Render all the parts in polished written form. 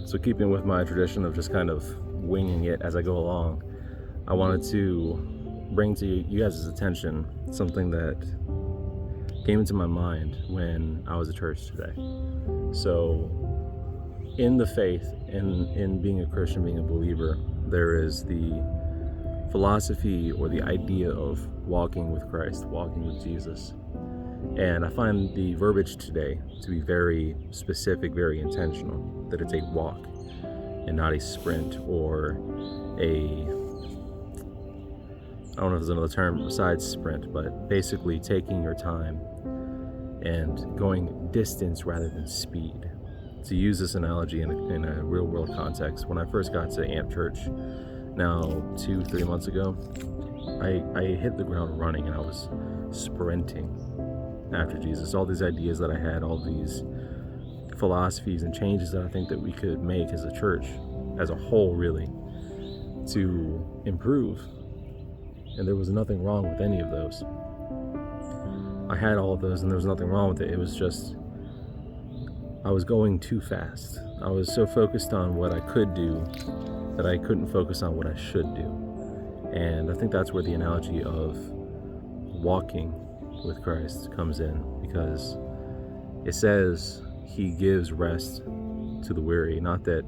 So keeping with my tradition of just kind of winging it as I go along, I wanted to bring to you guys' attention something that came into my mind when I was at church today. So in the faith, in being a Christian, being a believer, there is the philosophy or the idea of walking with Christ, walking with Jesus. And I find the verbiage today to be very specific, very intentional, that it's a walk and not a sprint or I don't know if there's another term besides sprint, but basically taking your time and going distance rather than speed. To use this analogy in a real world context, when I first got to AMP Church, now 2-3 months ago, I hit the ground running and I was sprinting after Jesus. All these ideas that I had, all these philosophies and changes that I think that we could make as a church, as a whole really, to improve. And there was nothing wrong with any of those. I had all of those and there was nothing wrong with it. It was just, I was going too fast. I was so focused on what I could do that I couldn't focus on what I should do. And I think that's where the analogy of walking with Christ comes in, because it says he gives rest to the weary, not that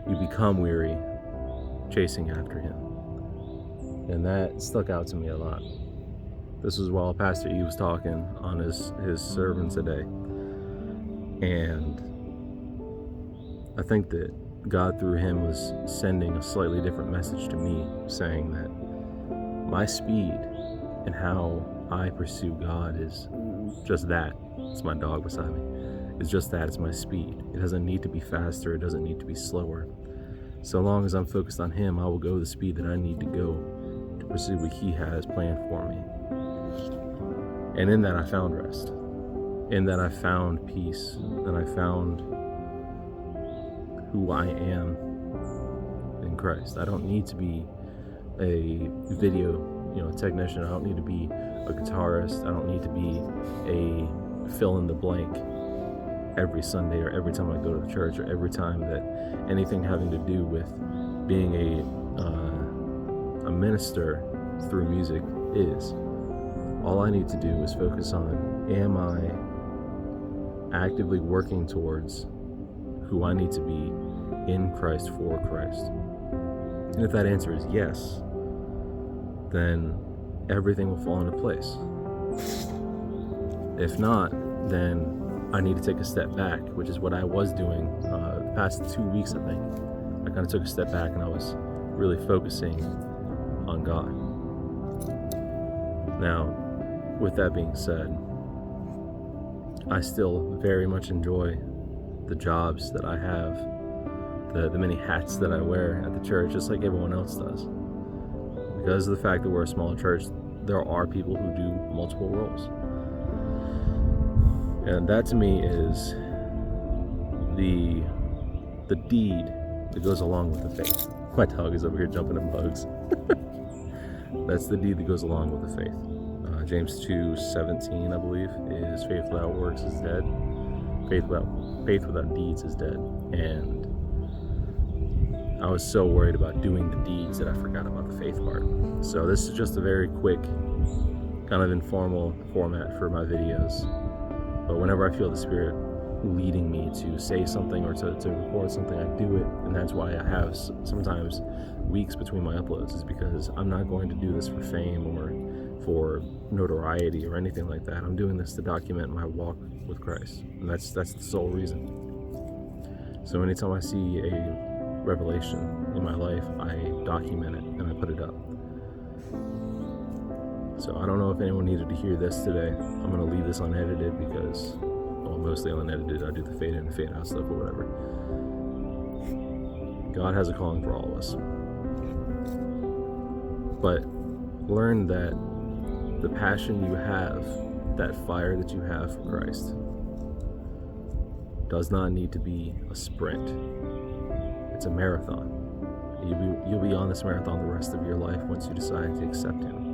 you become weary chasing after him. And that stuck out to me a lot. This was while Pastor E was talking on his sermon today. And I think that God through him was sending a slightly different message to me, saying that my speed and how I pursue God is just that. It's my dog beside me. It's just that. It's my speed. It doesn't need to be faster. It doesn't need to be slower. So long as I'm focused on him, I will go the speed that I need to go to pursue what he has planned for me. And in that I found rest. In that I found peace. And I found who I am in Christ. I don't need to be a video technician. I don't need to be a guitarist. I don't need to be a fill in the blank every Sunday or every time I go to the church or every time that anything having to do with being a minister through music is. All I need to do is focus on, am I actively working towards who I need to be in Christ for Christ? And if that answer is yes, then everything will fall into place. If not, then I need to take a step back, which is what I was doing the past 2 weeks, I think. I kind of took a step back and I was really focusing on God. Now, with that being said, I still very much enjoy the jobs that I have, the many hats that I wear at the church, just like everyone else does. Because of the fact that we're a small church, there are people who do multiple roles. And that to me is the deed that goes along with the faith. My dog is over here jumping at bugs. That's the deed that goes along with the faith. James 2:17, I believe, is faith without works is dead. Faith without deeds is dead. And I was so worried about doing the deeds that I forgot about the faith part. So this is just a very quick, kind of informal format for my videos. But whenever I feel the Spirit leading me to say something or to record something, I do it. And that's why I have sometimes weeks between my uploads, is because I'm not going to do this for fame or for notoriety or anything like that. I'm doing this to document my walk with Christ. And that's the sole reason. So anytime I see a revelation in my life, I document it and I put it up. So I don't know if anyone needed to hear this today. I'm going to leave this unedited because, well, mostly unedited. I do the fade in and fade out stuff or whatever. God has a calling for all of us. But learn that the passion you have, that fire that you have for Christ, does not need to be a sprint. It's a marathon. You'll be on this marathon the rest of your life once you decide to accept him.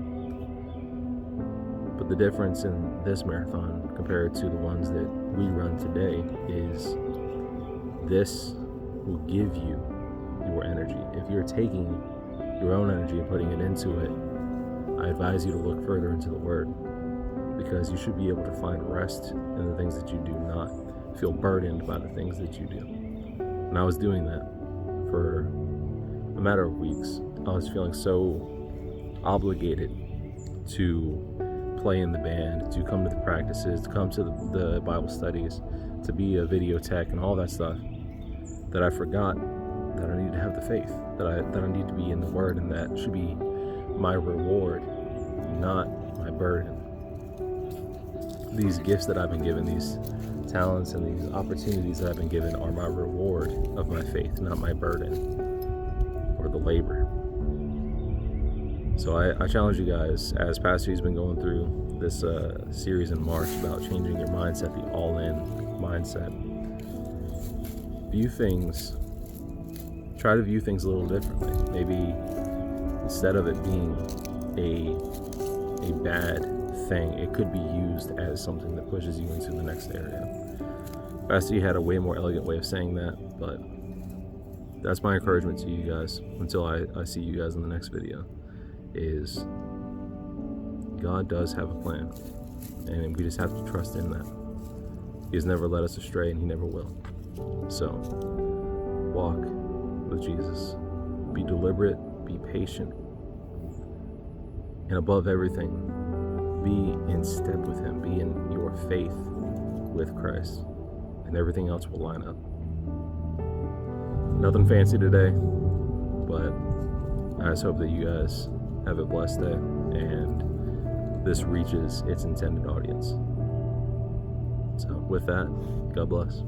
But the difference in this marathon compared to the ones that we run today is this will give you your energy. If you're taking your own energy and putting it into it, I advise you to look further into the Word, because you should be able to find rest in the things that you do, not feel burdened by the things that you do. And I was doing that for a matter of weeks. I was feeling so obligated to play in the band, to come to the practices, to come to the Bible studies, to be a video tech and all that stuff, that I forgot that I need to have the faith, that I need to be in the Word, and that should be my reward, not my burden. These gifts that I've been given, these talents and these opportunities that I've been given, are my reward of my faith, not my burden or the labor. So I challenge you guys, as Pastor has been going through this series in March about changing your mindset, the all-in mindset. Try to view things a little differently. Maybe instead of it being a bad thing, it could be used as something that pushes you into the next area. Pastor had a way more elegant way of saying that, but that's my encouragement to you guys until I see you guys in the next video, is God does have a plan, and we just have to trust in that. He has never led us astray, and He never will. So walk with Jesus. Be deliberate, be patient, and above everything, be in step with Him. Be in your faith with Christ, and everything else will line up. Nothing fancy today, but I just hope that you guys have a blessed day and this reaches its intended audience. So with that, God bless.